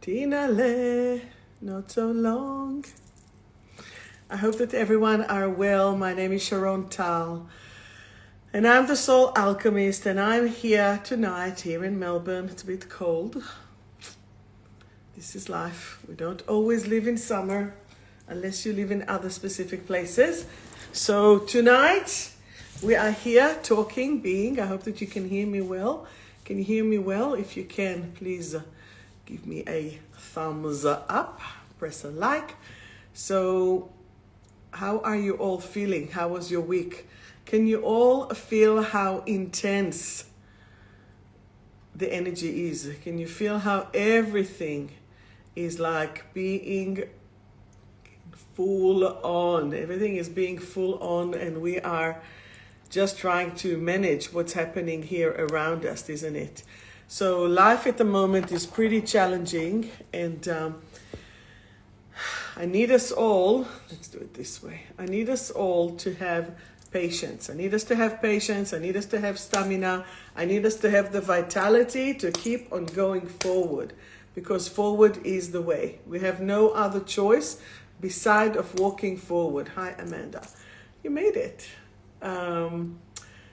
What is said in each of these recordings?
Tinale, not so long. I hope that everyone are well. My name is Sharon Tal, and I'm the Soul Alchemist, and I'm here tonight here in Melbourne. It's a bit cold. This is life. We don't always live in summer unless you live in other specific places. So tonight we are here talking, being. I hope that you can hear me well. Can you hear me well? If you can, please give me a thumbs up, press a like. So how are you all feeling? How was your week? Can you all feel how intense the energy is? Can you feel how everything is like being full on? Everything is being full on, and we are just trying to manage what's happening here around us, isn't it? So life at the moment is pretty challenging, and I need us all, let's do it this way. I need us all to have patience. I need us to have patience. I need us to have stamina. I need us to have the vitality to keep on going forward, because forward is the way. We have no other choice beside of walking forward. Hi, Amanda. You made it.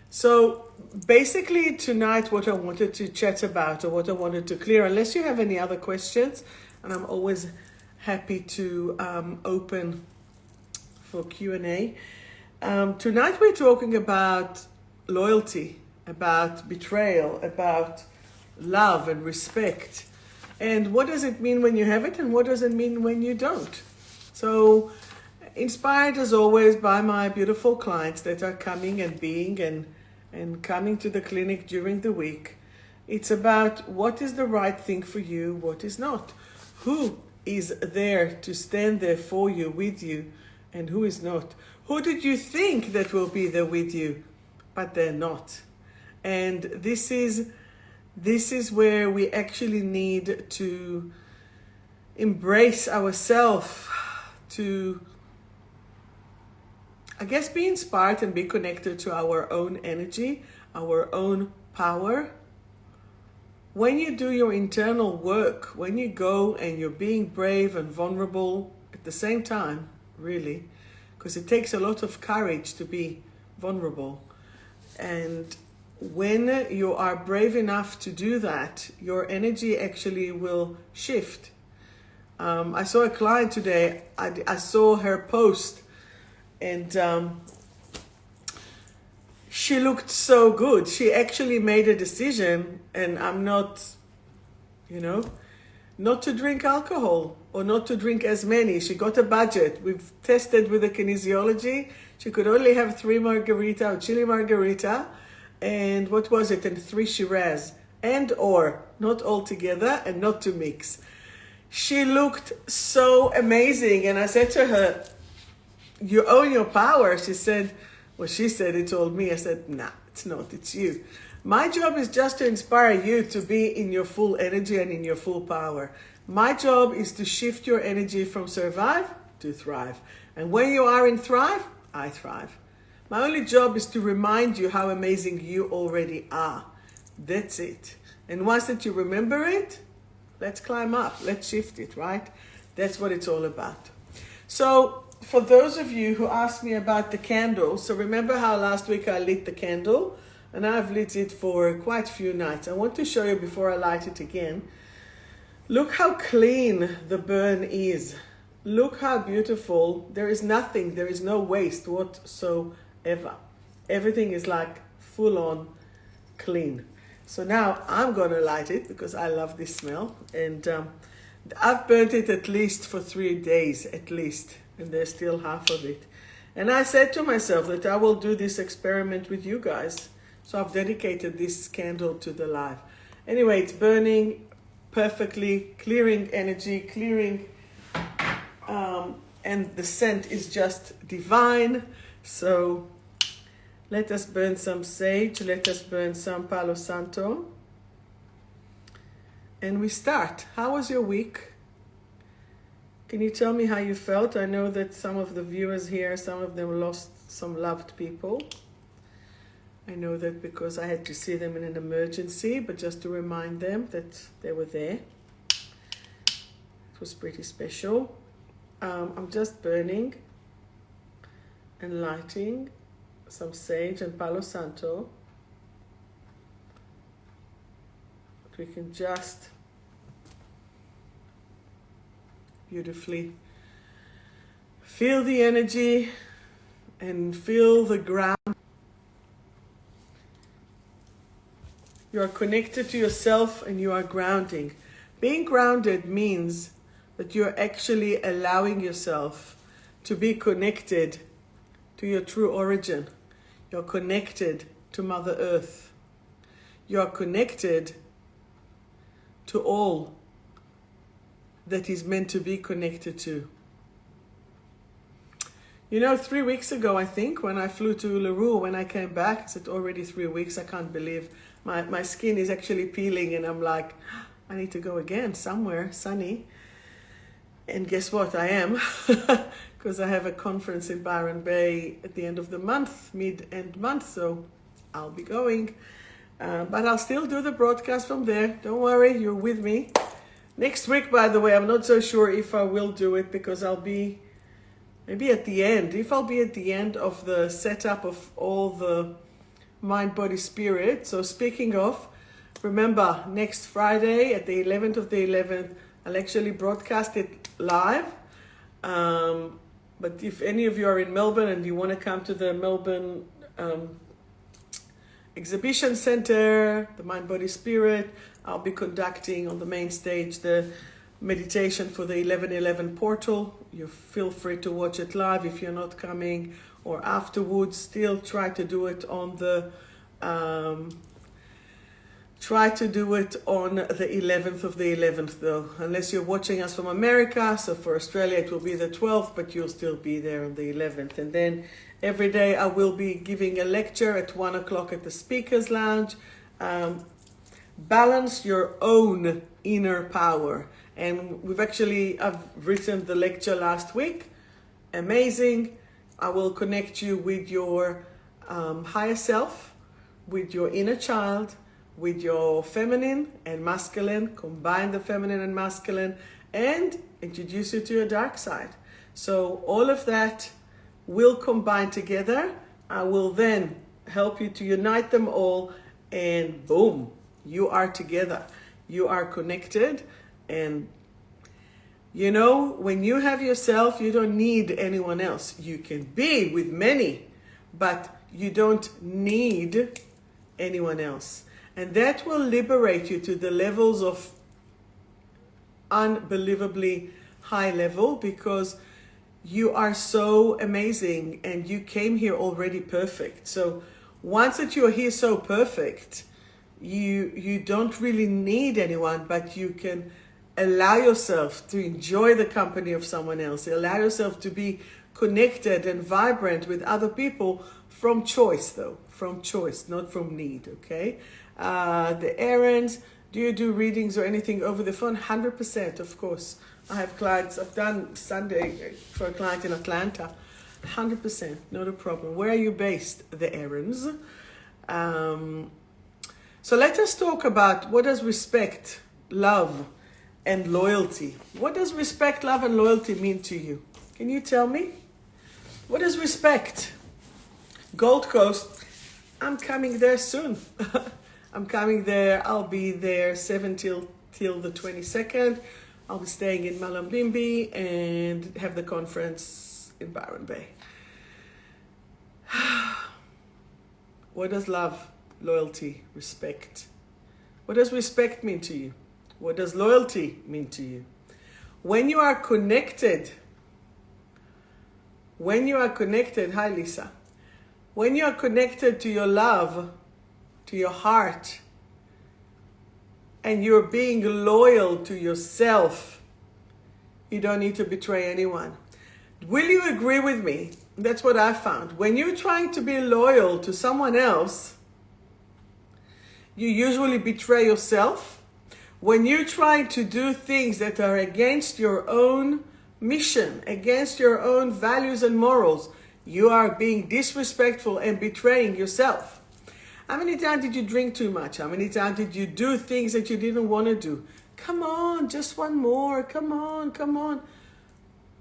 So basically tonight what I wanted to chat about, or what I wanted to clear, unless you have any other questions, and I'm always happy to open for Q&A. Tonight we're talking about loyalty, about betrayal, about love and respect. And what does it mean when you have it, and what does it mean when you don't? So inspired as always by my beautiful clients that are coming and being and coming to the clinic during the week. It's about what is the right thing for you, what is not. Who is there to stand there for you, with you, and who is not. Who did you think that will be there with you, but they're not. And this is where we actually need to embrace ourselves, to, I guess, be inspired and be connected to our own energy, our own power. When you do your internal work, when you go and you're being brave and vulnerable at the same time, really, because it takes a lot of courage to be vulnerable. And when you are brave enough to do that, your energy actually will shift. I saw a client today. I saw her post, and she looked so good. She actually made a decision, and I'm not, not to drink alcohol or not to drink as many. She got a budget. We've tested with the kinesiology. She could only have 3 margarita or chili margarita, and what was it? And 3 Shiraz, and or not all together and not to mix. She looked so amazing, and I said to her, "You own your power." She said, it's all me. I said, nah, it's not, it's you. My job is just to inspire you to be in your full energy and in your full power. My job is to shift your energy from survive to thrive. And when you are in thrive, I thrive. My only job is to remind you how amazing you already are. That's it. And once that you remember it, let's climb up, let's shift it, right? That's what it's all about. So for those of you who asked me about the candle, so remember how last week I lit the candle, and I've lit it for quite a few nights. I want to show you before I light it again. Look how clean the burn is. Look how beautiful. There is nothing, there is no waste whatsoever. Everything is like full on clean. So now I'm gonna light it because I love this smell, and I've burnt it at least for 3 days, at least. And there's still half of it. And I said to myself that I will do this experiment with you guys. So I've dedicated this candle to the live. Anyway, it's burning perfectly, clearing energy, clearing, and the scent is just divine. So let us burn some sage, let us burn some Palo Santo. And we start. How was your week? Can you tell me how you felt? I know that some of the viewers here, some of them lost some loved people. I know that because I had to see them in an emergency, but just to remind them that they were there. It was pretty special. I'm just burning and lighting some sage and Palo Santo. We can just beautifully feel the energy and feel the ground. You are connected to yourself and you are grounding. Being grounded means that you're actually allowing yourself to be connected to your true origin. You're connected to Mother Earth. You are connected to all that is meant to be connected to. You know, 3 weeks ago, I think, when I flew to Uluru, when I came back, it's already 3 weeks, I can't believe. My skin is actually peeling and I'm like, I need to go again somewhere sunny. And guess what? I am, because I have a conference in Byron Bay at the end of the month, mid-end month, so I'll be going. But I'll still do the broadcast from there. Don't worry, you're with me. Next week, by the way, I'm not so sure if I will do it because I'll be maybe at the end. If I'll be at the end of the setup of all the mind, body, spirit. So speaking of, remember, next Friday at the 11th of the 11th, I'll actually broadcast it live. But if any of you are in Melbourne and you want to come to the Melbourne Exhibition Center, the Mind, Body, Spirit, I'll be conducting on the main stage the meditation for the 1111 portal. You feel free to watch it live if you're not coming, or afterwards. Still try to do it on the 11th of the 11th though, unless you're watching us from America. So for Australia it will be the 12th, but you'll still be there on the 11th. And then every day I will be giving a lecture at 1 o'clock at the Speakers Lounge. Balance your own inner power. And I've written the lecture last week. Amazing. I will connect you with your higher self, with your inner child, with your feminine and masculine, combine the feminine and masculine, and introduce you to your dark side. So all of that will combine together. I will then help you to unite them all, and boom, you are together. You are connected. And you know, when you have yourself, you don't need anyone else. You can be with many, but you don't need anyone else. And that will liberate you to the levels of unbelievably high level, because you are so amazing and you came here already perfect. So once that you are here so perfect, you don't really need anyone, but you can allow yourself to enjoy the company of someone else. Allow yourself to be connected and vibrant with other people from choice, though. From choice, not from need, okay? The errands, do you do readings or anything over the phone? 100%, of course. I have clients, I've done Sunday for a client in Atlanta. 100%, not a problem. Where are you based? The errands. So let us talk about, what does respect, love, and loyalty? What does respect, love, and loyalty mean to you? Can you tell me? What is respect? Gold Coast, I'm coming there soon. I'm coming there. I'll be there 7 till the 22nd. I'll be staying in Mullumbimby and have the conference in Byron Bay. What does love, loyalty, respect? What does respect mean to you? What does loyalty mean to you? When you are connected, hi Lisa. When you are connected to your love, to your heart, and you're being loyal to yourself, you don't need to betray anyone. Will you agree with me? That's what I found. When you're trying to be loyal to someone else, you usually betray yourself. When you're trying to do things that are against your own mission, against your own values and morals, you are being disrespectful and betraying yourself. How many times did you drink too much? How many times did you do things that you didn't want to do? Come on, just one more. Come on, come on.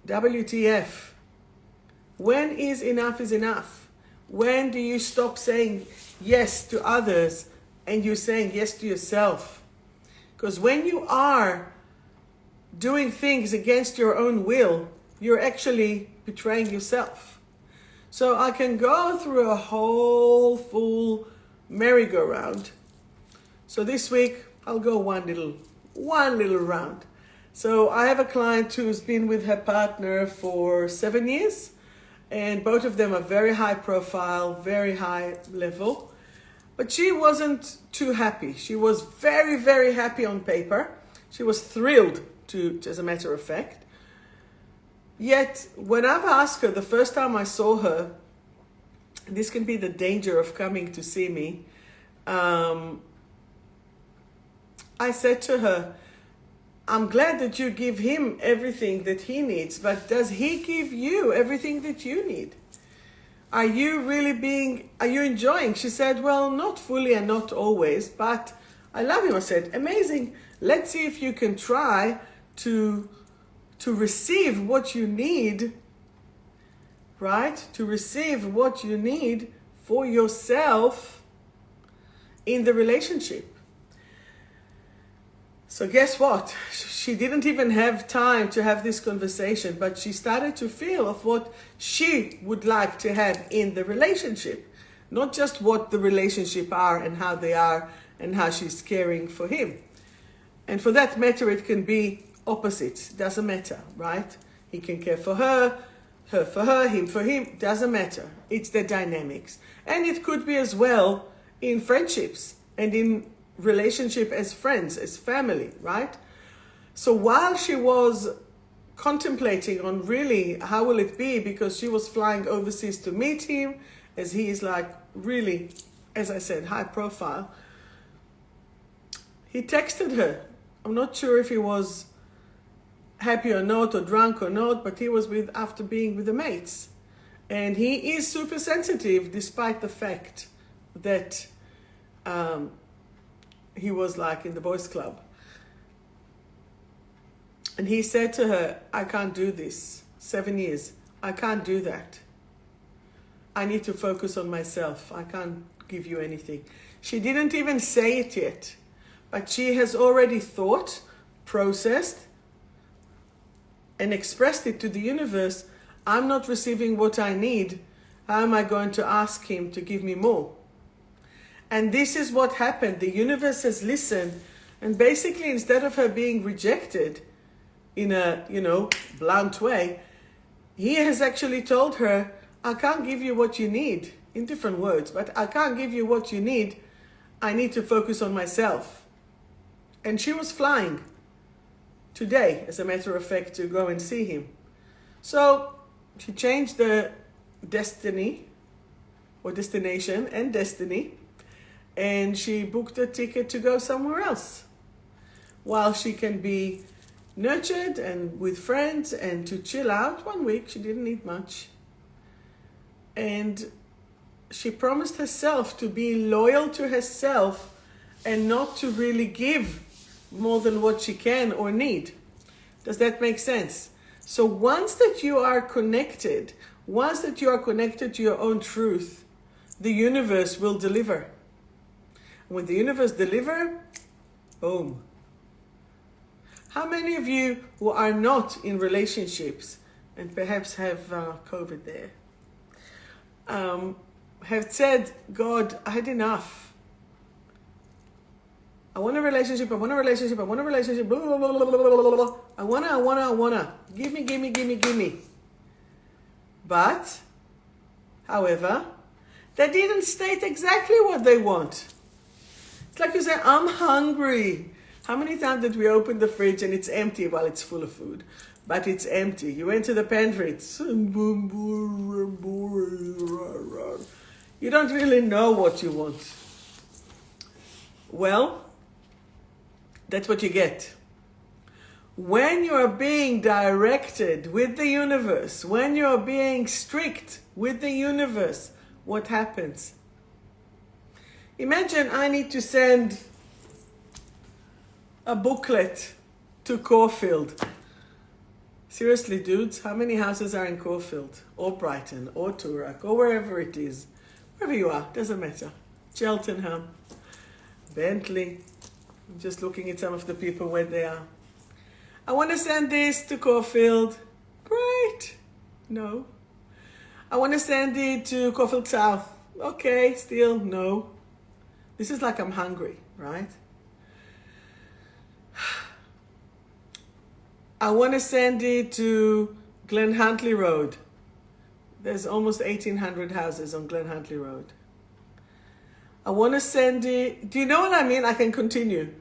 WTF. When is enough? When do you stop saying yes to others and you're saying yes to yourself? Because when you are doing things against your own will, you're actually betraying yourself. So I can go through a whole full merry-go-round. So this week, I'll go one little round. So I have a client who's been with her partner for 7 years, and both of them are very high profile, very high level. But she wasn't too happy. She was very, very happy on paper. She was thrilled, as a matter of fact. Yet, when I've asked her, the first time I saw her, and this can be the danger of coming to see me, I said to her, I'm glad that you give him everything that he needs, but does he give you everything that you need? Are you enjoying? She said, well, not fully and not always, but I love him. I said, amazing. Let's see if you can try to receive what you need, right? To receive what you need for yourself in the relationship. So guess what? She didn't even have time to have this conversation, but she started to feel of what she would like to have in the relationship. Not just what the relationship are and how they are and how she's caring for him. And for that matter, it can be opposites. Doesn't matter, right? He can care for her for her, him for him. Doesn't matter. It's the dynamics. And it could be as well in friendships and in relationship as friends, as family, right? So while she was contemplating on really how will it be, because she was flying overseas to meet him, as he is like really, as I said, high profile, he texted her. I'm not sure if he was happy or not, or drunk or not, but he was after being with the mates. And he is super sensitive, despite the fact that he was like in the boys' club. And he said to her, I can't do this. 7 years. I can't do that. I need to focus on myself. I can't give you anything. She didn't even say it yet, but she has already thought, processed, and expressed it to the universe. I'm not receiving what I need. How am I going to ask him to give me more? And this is what happened. The universe has listened, and basically, instead of her being rejected in a, blunt way, he has actually told her, I can't give you what you need, in different words, but I can't give you what you need. I need to focus on myself. And she was flying today, as a matter of fact, to go and see him. So she changed the destiny, or destination and destiny, and she booked a ticket to go somewhere else, while she can be nurtured and with friends and to chill out 1 week. She didn't need much. And she promised herself to be loyal to herself and not to really give more than what she can or need. Does that make sense? So once that you are connected to your own truth, the universe will deliver. When the universe delivers, boom. How many of you who are not in relationships and perhaps have COVID there, have said, God, I had enough. I want a relationship, blah, blah, blah, blah, blah, blah, blah. I wanna. Give me. But, however, they didn't state exactly what they want. It's like you say, I'm hungry. How many times did we open the fridge and it's empty? Well, it's full of food, but it's empty. You went to the pantry, it's... You don't really know what you want. Well, that's what you get. When you're being directed with the universe, when you're being strict with the universe, what happens? Imagine I need to send a booklet to Caulfield. Seriously, dudes, how many houses are in Caulfield? Or Brighton, or Toorak, or wherever it is. Wherever you are, doesn't matter. Cheltenham, Bentley. I'm just looking at some of the people where they are. I want to send this to Caulfield. Great. No. I want to send it to Caulfield South. Okay, still no. This is like I'm hungry, right? I want to send it to Glen Huntly Road. There's almost 1,800 houses on Glen Huntly Road. I want to send it... Do you know what I mean? I can continue.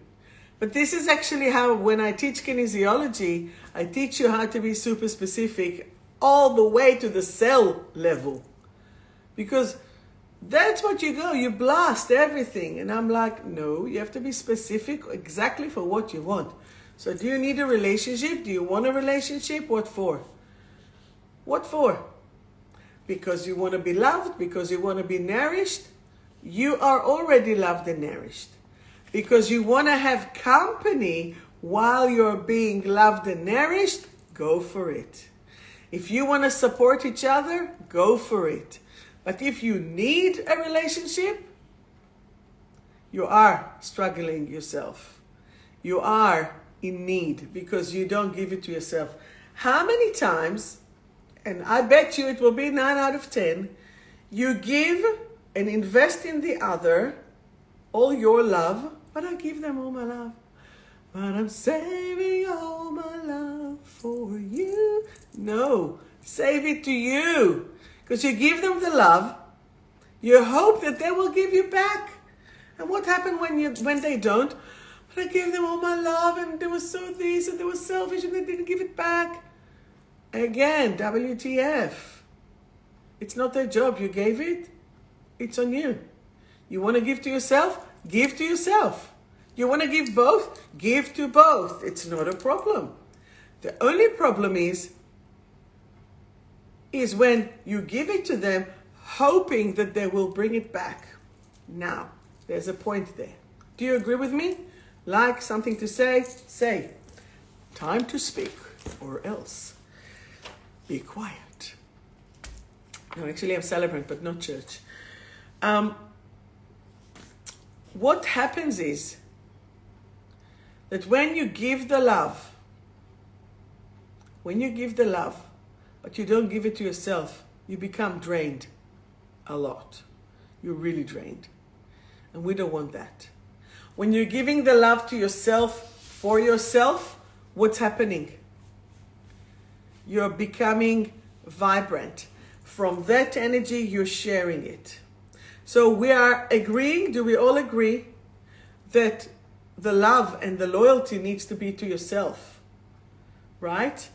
But this is actually how, when I teach kinesiology, I teach you how to be super specific all the way to the cell level. Because that's what you go. You blast everything. And I'm like, no, you have to be specific exactly for what you want. So do you need a relationship? Do you want a relationship? What for? What for? Because you want to be loved? Because you want to be nourished? You are already loved and nourished. Because you want to have company while you're being loved and nourished? Go for it. If you want to support each other, go for it. But if you need a relationship, you are struggling yourself. You are in need because you don't give it to yourself. How many times, and I bet you it will be 9 out of 10, you give and invest in the other all your love, but I give them all my love. But I'm saving all my love for you. No, save it to you. Because you give them the love, you hope that they will give you back. And what happened when they don't? But I gave them all my love and they were so this and they were selfish and they didn't give it back. Again, WTF. It's not their job. You gave it. It's on you. You want to give to yourself? Give to yourself. You want to give both? Give to both. It's not a problem. The only problem is when you give it to them hoping that they will bring it back. Now, there's a point there. Do you agree with me? Like something to say? Say. Time to speak, or else be quiet. No, actually I'm celebrant, but not church. What happens is that when you give the love, but you don't give it to yourself, you become drained a lot. You're really drained. And we don't want that. When you're giving the love to yourself, for yourself, what's happening? You're becoming vibrant. From that energy, you're sharing it. So we are agreeing, do we all agree, that the love and the loyalty needs to be to yourself, right?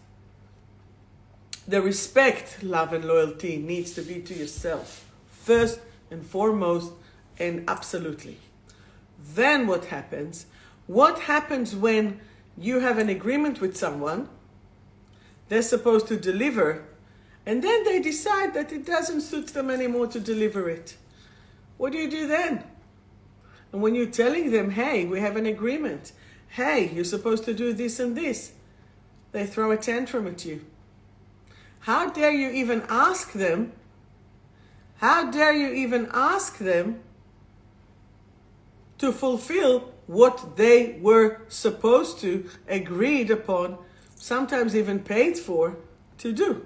The respect, love, and loyalty needs to be to yourself, first and foremost, and absolutely. Then what happens? What happens when you have an agreement with someone, they're supposed to deliver, and then they decide that it doesn't suit them anymore to deliver it? What do you do then? And when you're telling them, hey, we have an agreement, hey, you're supposed to do this and this, they throw a tantrum at you. How dare you even ask them? How dare you even ask them to fulfill what they were supposed to, agreed upon, sometimes even paid for, to do?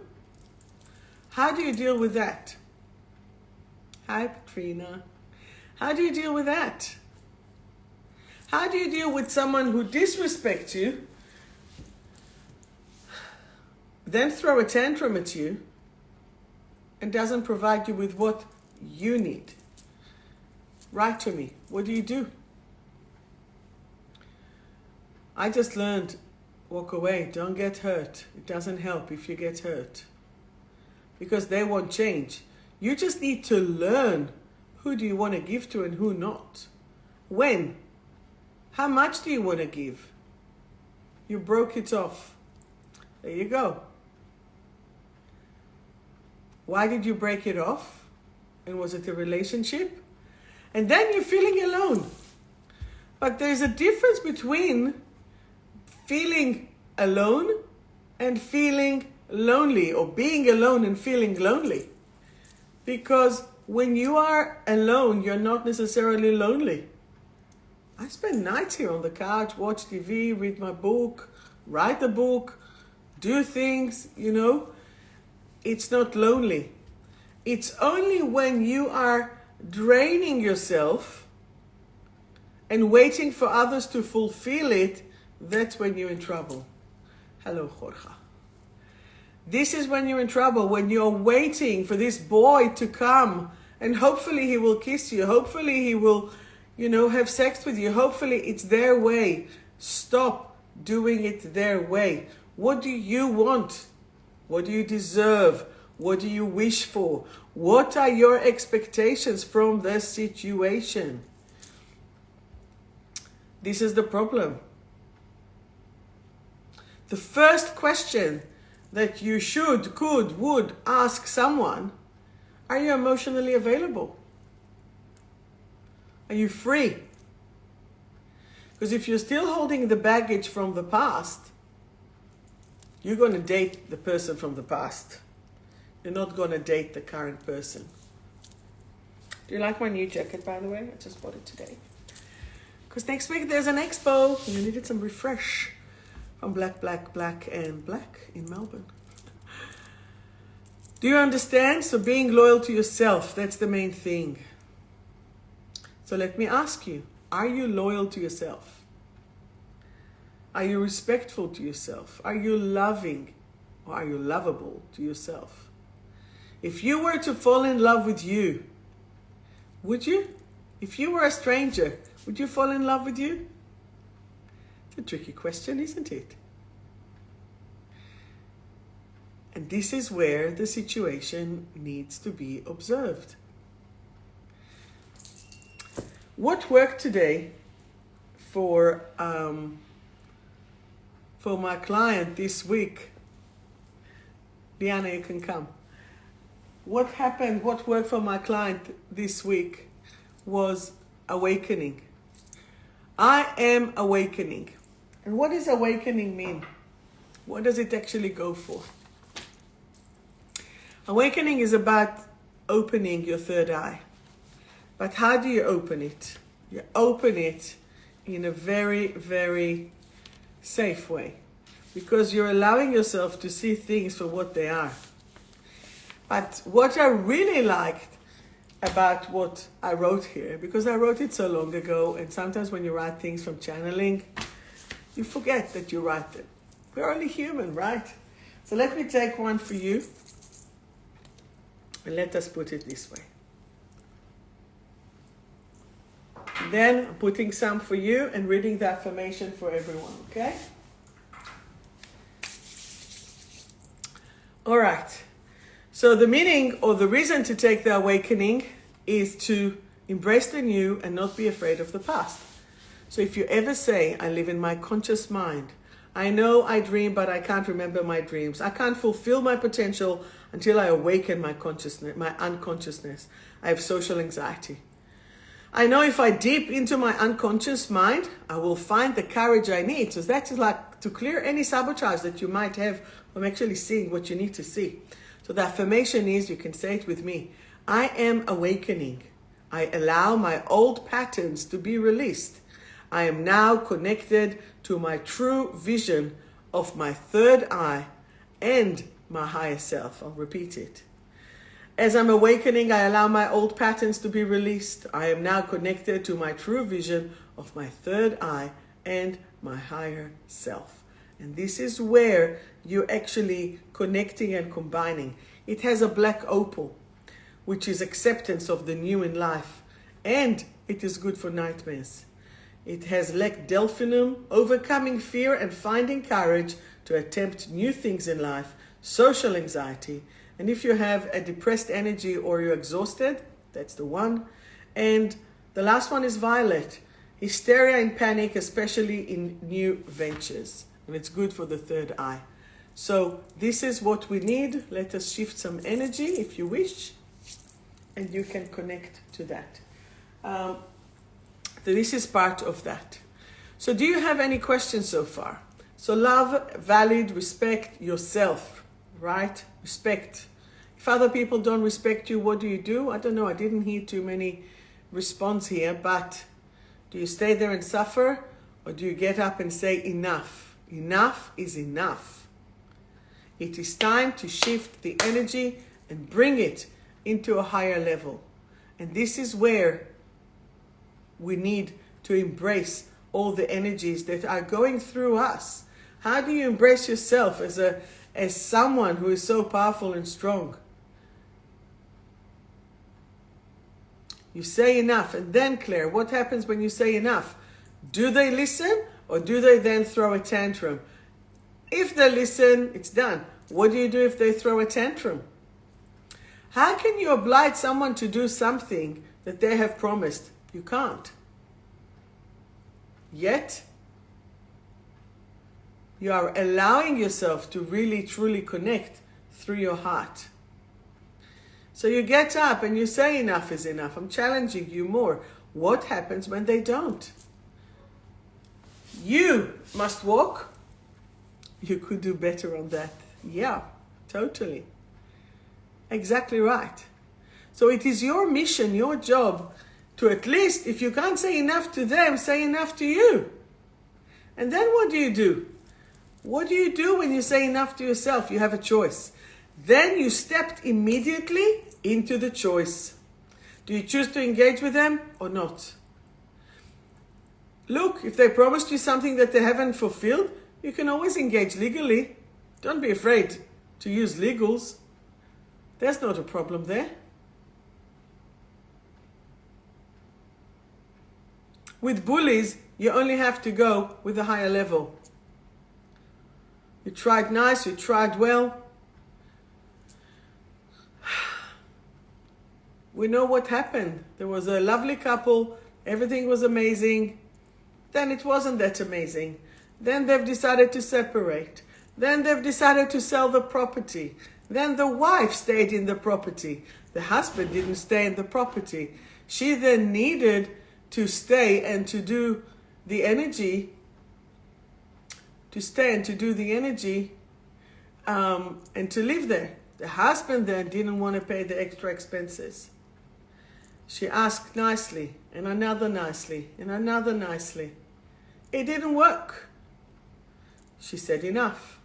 How do you deal with that? Hi, Katrina. How do you deal with that? How do you deal with someone who disrespects you, then throw a tantrum at you, and doesn't provide you with what you need? Write to me. What do you do? I just learned, walk away, don't get hurt. It doesn't help if you get hurt. Because they won't change. You just need to learn who do you want to give to and who not. When? How much do you want to give? You broke it off. There you go. Why did you break it off? And was it a relationship? And then you're feeling alone. But there's a difference between feeling alone and feeling lonely, or being alone and feeling lonely. Because when you are alone, you're not necessarily lonely. I spend nights here on the couch, watch TV, read my book, write a book, do things, you know. It's not lonely. It's only when you are draining yourself and waiting for others to fulfill it, that's when you're in trouble. Hello, 𝗪𝗏. This is when you're in trouble, when you're waiting for this boy to come and hopefully he will kiss you. Hopefully he will, you know, have sex with you. Hopefully it's their way. Stop doing it their way. What do you want? What do you deserve? What do you wish for? What are your expectations from the situation? This is the problem. The first question that you should, could, would ask someone, are you emotionally available? Are you free? Because if you're still holding the baggage from the past, you're going to date the person from the past. You're not going to date the current person. Do you like my new jacket, by the way? I just bought it today. Because next week there's an expo. And I needed some refresh from Black in Melbourne. Do you understand? So being loyal to yourself, that's the main thing. So let me ask you, are you loyal to yourself? Are you respectful to yourself? Are you loving or are you lovable to yourself? If you were to fall in love with you, would you? If you were a stranger, would you fall in love with you? It's a tricky question, isn't it? And this is where the situation needs to be observed. What worked today for my client this week? Liana, you can come. What happened, what worked for my client this week was awakening. I am awakening. And what does awakening mean? What does it actually go for? Awakening is about opening your third eye. But how do you open it? You open it in a very, very safe way. Because you're allowing yourself to see things for what they are. But what I really liked about what I wrote here, because I wrote it so long ago, and sometimes when you write things from channeling, you forget that you write them. We're only human, right? So let me take one for you, and let us put it this way. Then I'm putting some for you and reading the affirmation for everyone, okay? All right. So the meaning or the reason to take the awakening is to embrace the new and not be afraid of the past. So if you ever say, I live in my conscious mind, I know I dream, but I can't remember my dreams. I can't fulfill my potential until I awaken my consciousness, my unconsciousness. I have social anxiety. I know if I deep into my unconscious mind, I will find the courage I need. So that is like to clear any sabotage that you might have from actually seeing what you need to see. So the affirmation is, you can say it with me, I am awakening. I allow my old patterns to be released. I am now connected to my true vision of my third eye and my higher self. I'll repeat it. As I'm awakening, I allow my old patterns to be released. I am now connected to my true vision of my third eye and my higher self. And this is where you're actually connecting and combining. It has a black opal, which is acceptance of the new in life. And it is good for nightmares. It has 𝗥𝗲𝗿, overcoming fear and finding courage to attempt new things in life, social anxiety. And if you have a depressed energy or you're exhausted, that's the one. And the last one is violet, hysteria and panic, especially in new ventures. And it's good for the third eye. So this is what we need. Let us shift some energy if you wish, and you can connect to that. This is part of that. So do you have any questions so far? So love, valid, respect yourself, right? Respect. If other people don't respect you, what do? I don't know. I didn't hear too many response here, but do you stay there and suffer, or do you get up and say enough? Enough is enough. It is time to shift the energy and bring it into a higher level. And this is where we need to embrace all the energies that are going through us. How do you embrace yourself as someone who is so powerful and strong? You say enough, and then Claire, what happens when you say enough? Do they listen, or do they then throw a tantrum? If they listen, it's done. What do you do if they throw a tantrum? How can you oblige someone to do something that they have promised? You can't. Yet, you are allowing yourself to really, truly connect through your heart. So you get up and you say enough is enough. I'm challenging you more. What happens when they don't? You must walk. You could do better on that. Yeah, totally. Exactly right. So it is your mission, your job, to at least, if you can't say enough to them, say enough to you. And then what do? What do you do when you say enough to yourself? You have a choice. Then you stepped immediately into the choice. Do you choose to engage with them or not? Look, if they promised you something that they haven't fulfilled, you can always engage legally. Don't be afraid to use legals. There's not a problem there. With bullies, you only have to go with a higher level. You tried nice, you tried well. We know what happened. There was a lovely couple, everything was amazing. Then it wasn't that amazing. Then they've decided to separate. Then they've decided to sell the property. Then the wife stayed in the property. The husband didn't stay in the property. She then needed to stay and to do the energy, and to live there. The husband then didn't want to pay the extra expenses. She asked nicely, and another nicely, and another nicely. It didn't work. She said enough.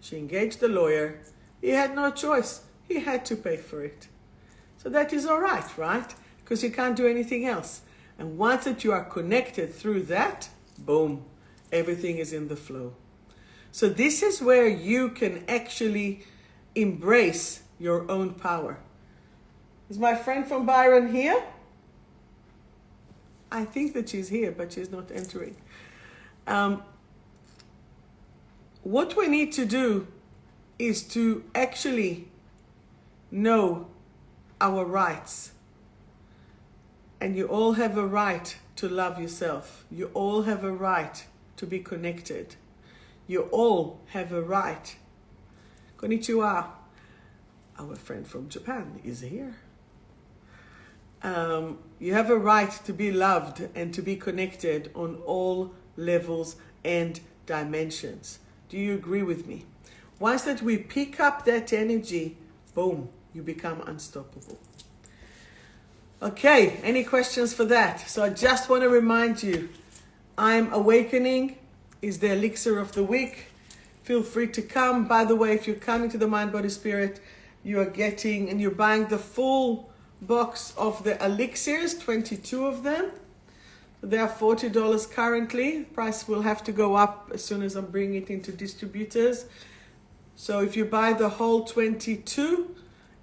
She engaged the lawyer. He had no choice. He had to pay for it. So that is all right? Because you can't do anything else. And once that you are connected through that, boom, everything is in the flow. So this is where you can actually embrace your own power. Is my friend from Byron here? I think that she's here, but she's not entering. What we need to do is to actually know our rights. And you all have a right to love yourself. You all have a right to be connected. You all have a right. 𝗦ጽη�, our friend from Japan, is here. You have a right to be loved and to be connected on all levels and dimensions. Do you agree with me? Once that we pick up that energy, boom, you become unstoppable. Okay, any questions for that? So I just want to remind you, I'm Awakening is the elixir of the week. Feel free to come. By the way, if you're coming to the Mind, Body, Spirit, you are getting and you're buying the full box of the elixirs, 22 of them. They are $40 currently. Price will have to go up as soon as I'm bringing it into distributors. So if you buy the whole 22,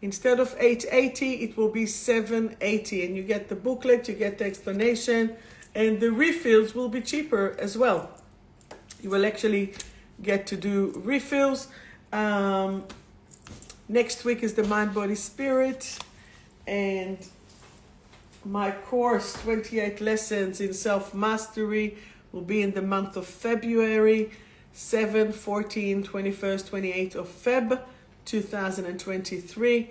instead of $880, it will be $780. And you get the booklet, you get the explanation, And the refills will be cheaper as well. You will actually get to do refills. Next week is the Mind, Body, Spirit. And my course, 28 Lessons in Self-Mastery, will be in the month of February, 7, 14, 21st, 28th of Feb, 2023.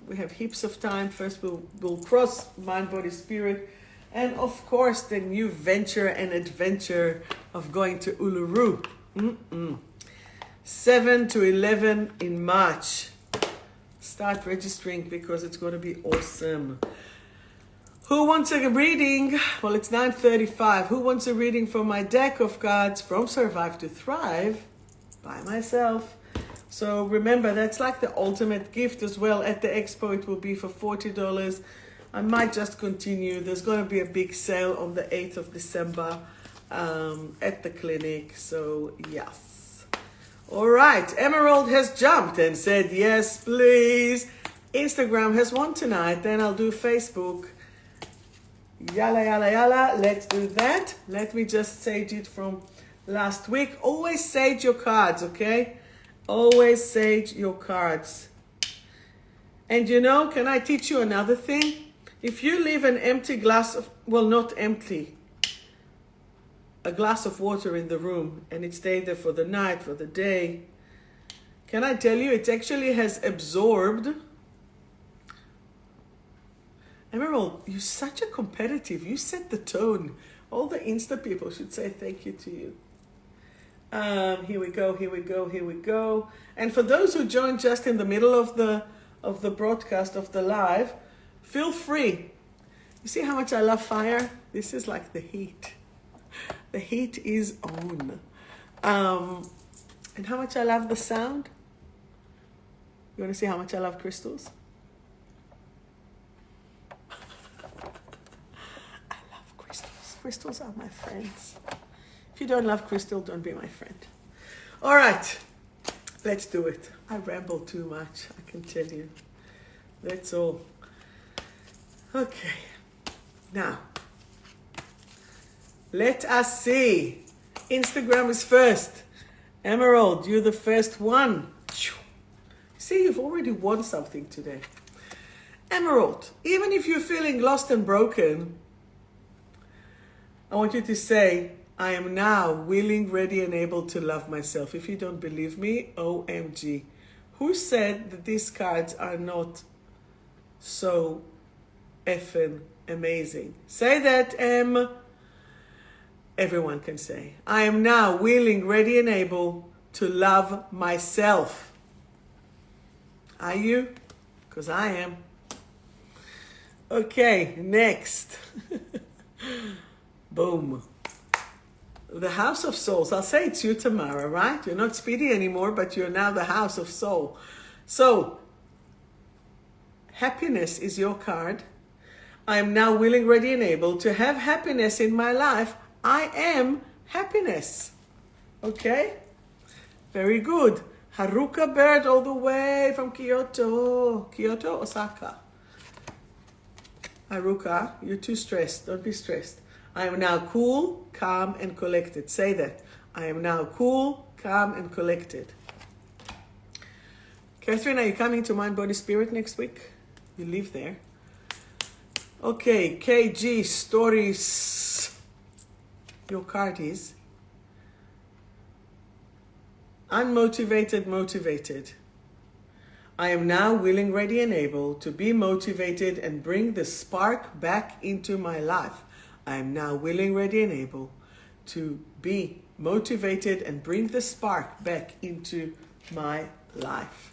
We have heaps of time. First, we'll cross Mind, Body, Spirit. And of course, the new venture and adventure of going to Uluru. 7 to 11 in March. Start registering because it's going to be awesome. Who wants a reading? Well, it's 9:35. Who wants a reading from my deck of cards from Survive to Thrive by myself? So remember, that's like the ultimate gift as well. At the expo, it will be for $40. I might just continue. There's going to be a big sale on the 8th of December at the clinic. So, yes. All right. Emerald has jumped and said, yes, please. Instagram has won tonight. Then I'll do Facebook. Yalla, yalla, yalla. Let's do that. Let me just sage it from last week. Always sage your cards, okay? Always sage your cards. And you know, can I teach you another thing? If you leave an empty glass of, well, not empty, a glass of water in the room and it stayed there for the night, for the day, can I tell you, it actually has absorbed. Emerald, you're such a competitive. You set the tone. All the Insta people should say thank you to you. Here we go, here we go, here we go. And for those who joined just in the middle of the broadcast, of the live, feel free. You see how much I love fire? This is like the heat. The heat is on. And how much I love the sound? You want to see how much I love crystals? I love crystals. Crystals are my friends. If you don't love crystal, don't be my friend. All right, let's do it. I ramble too much, I can tell you. That's all. Okay, now, let us see. Instagram is first. Emerald, you're the first one. See, you've already won something today. Emerald, even if you're feeling lost and broken, I want you to say, I am now willing, ready, and able to love myself. If you don't believe me, OMG. Who said that these cards are not so effing amazing? Say that, everyone can say. I am now willing, ready, and able to love myself. Are you? Because I am. Okay, next. Boom. The House of Souls. I'll say it's you, Tamara, right? You're not Speedy anymore, but you're now the House of Soul. So, happiness is your card. I am now willing, ready, and able to have happiness in my life. I am happiness. Okay? Very good. Haruka Bird all the way from Kyoto. Kyoto, Osaka. Haruka, you're too stressed. Don't be stressed. I am now cool, calm, and collected. Say that. I am now cool, calm, and collected. Catherine, are you coming to Mind, Body, Spirit next week? You live there. Okay, KG Stories. Your card is unmotivated, motivated. I am now willing, ready, and able to be motivated and bring the spark back into my life. I am now willing, ready, and able to be motivated and bring the spark back into my life.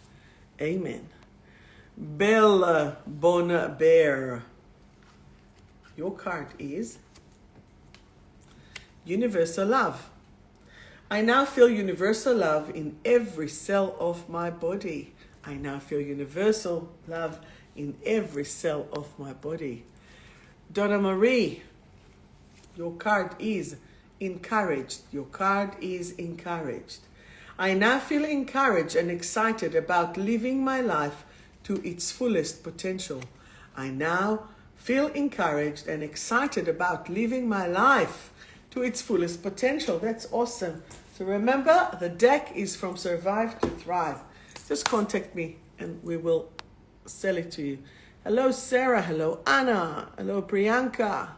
Amen. Belle Bonne Bear. Your card is Universal Love. I now feel universal love in every cell of my body. I now feel universal love in every cell of my body. Donna Marie. Your card is encouraged. Your card is encouraged. I now feel encouraged and excited about living my life to its fullest potential. I now feel encouraged and excited about living my life to its fullest potential. That's awesome. So remember, the deck is from Survive to Thrive. Just contact me and we will sell it to you. Hello, Sarah. Hello, Anna. Hello, Priyanka.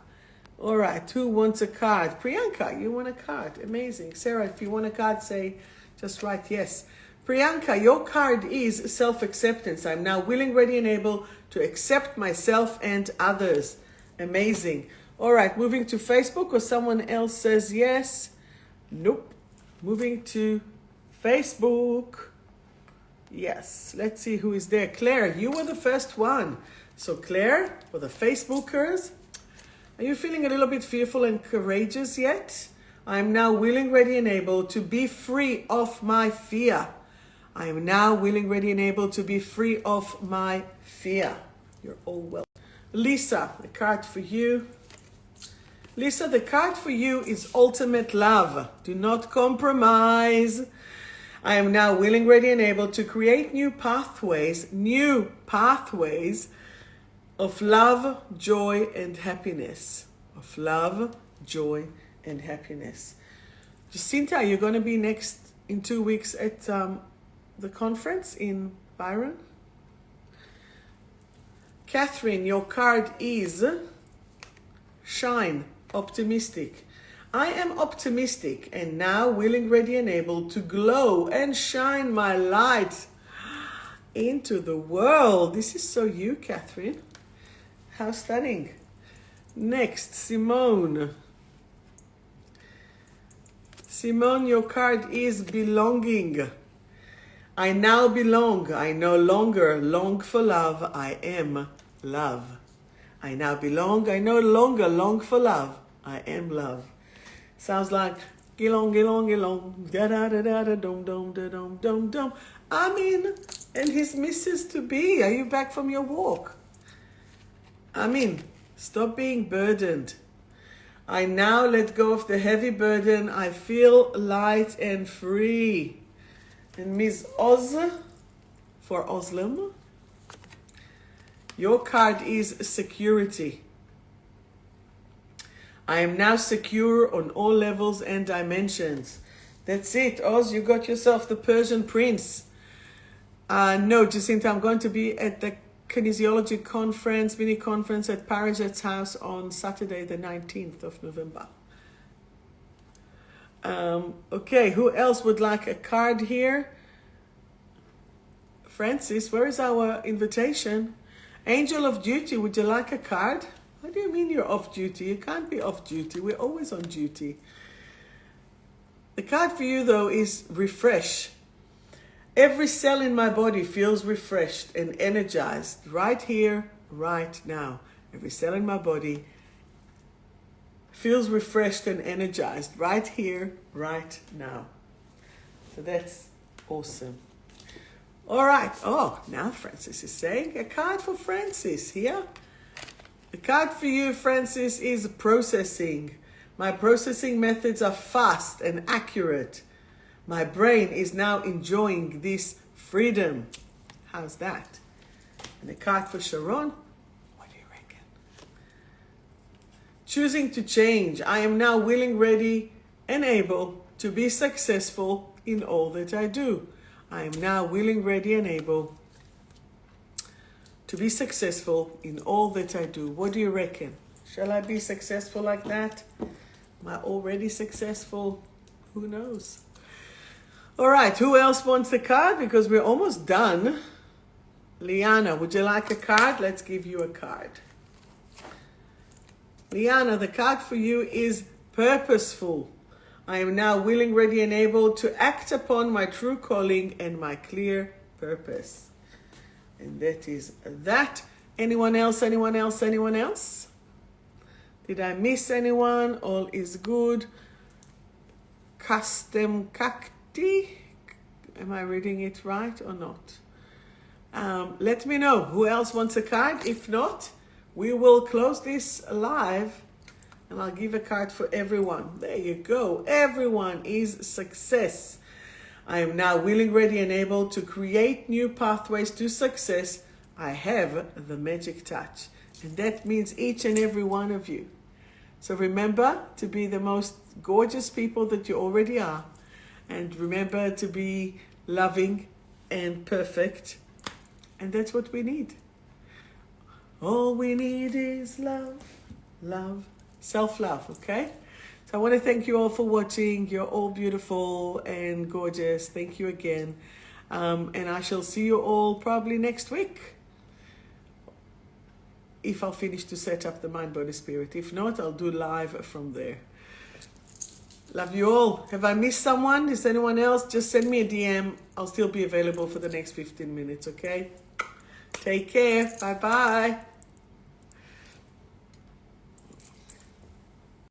All right, who wants a card? Priyanka, you want a card? Amazing. Sarah, if you want a card, just write yes. Priyanka, your card is self-acceptance. I'm now willing, ready, and able to accept myself and others. Amazing. All right, moving to Facebook, or someone else says yes. Nope. Moving to Facebook. Yes, let's see who is there. Claire, you were the first one. So Claire, for the Facebookers, are you feeling a little bit fearful and courageous yet? I am now willing, ready, and able to be free of my fear. I am now willing, ready, and able to be free of my fear. You're all well. Lisa, the card for you. Lisa, the card for you is ultimate love. Do not compromise. I am now willing, ready, and able to create new pathways of love, joy, and happiness. Of love, joy, and happiness. Jacinta, you're going to be next in 2 weeks at the conference in Byron. Catherine, your card is Shine, Optimistic. I am optimistic and now willing, ready, and able to glow and shine my light into the world. This is so you, Catherine. How stunning. Next, Simone. Simone, your card is belonging. I now belong. I no longer long for love. I am love. I now belong. I no longer long for love. I am love. Sounds like gilong, gilong, gilong, da da da da da dum dum da dum dum dum. Amin and his missus to be. Are you back from your walk? Amin. Stop being burdened. I now let go of the heavy burden. I feel light and free. And Ms. Oz for Oslam. Your card is security. I am now secure on all levels and dimensions. That's it, Oz. You got yourself the Persian Prince. No, Jacinta, I'm going to be at the kinesiology conference, mini conference at Parijat's house on Saturday, the 19th of November. Okay, who else would like a card here? Francis, where is our invitation? Angel of Duty, would you like a card? What do you mean you're off duty? You can't be off duty. We're always on duty. The card for you, though, is refresh. Every cell in my body feels refreshed and energized right here, right now. Every cell in my body feels refreshed and energized right here, right now. So that's awesome. All right. Oh, now Francis is saying a card for Francis here. The card for you, Francis, is processing. My processing methods are fast and accurate. My brain is now enjoying this freedom. How's that? And the card for Sharon, what do you reckon? Choosing to change. I am now willing, ready, and able to be successful in all that I do. I am now willing, ready, and able to be successful in all that I do. What do you reckon? Shall I be successful like that? Am I already successful? Who knows? All right, who else wants a card? Because we're almost done. Liana, would you like a card? Let's give you a card. Liana, the card for you is purposeful. I am now willing, ready, and able to act upon my true calling and my clear purpose. And that is that. Anyone else? Anyone else? Anyone else? Did I miss anyone? All is good. Custom Kakti. Am I reading it right or not? Let me know who else wants a card. If not, we will close this live and I'll give a card for everyone. There you go. Everyone is success. I am now willing, ready, and able to create new pathways to success. I have the magic touch. And that means each and every one of you. So remember to be the most gorgeous people that you already are. And remember to be loving and perfect. And that's what we need. All we need is love, love, self-love, okay? So I want to thank you all for watching. You're all beautiful and gorgeous. Thank you again. And I shall see you all probably next week. If I'll finish to set up the Mind, Body, Spirit. If not, I'll do live from there. Love you all. Have I missed someone? Is anyone else? Just send me a DM. I'll still be available for the next 15 minutes, okay? Take care. Bye-bye.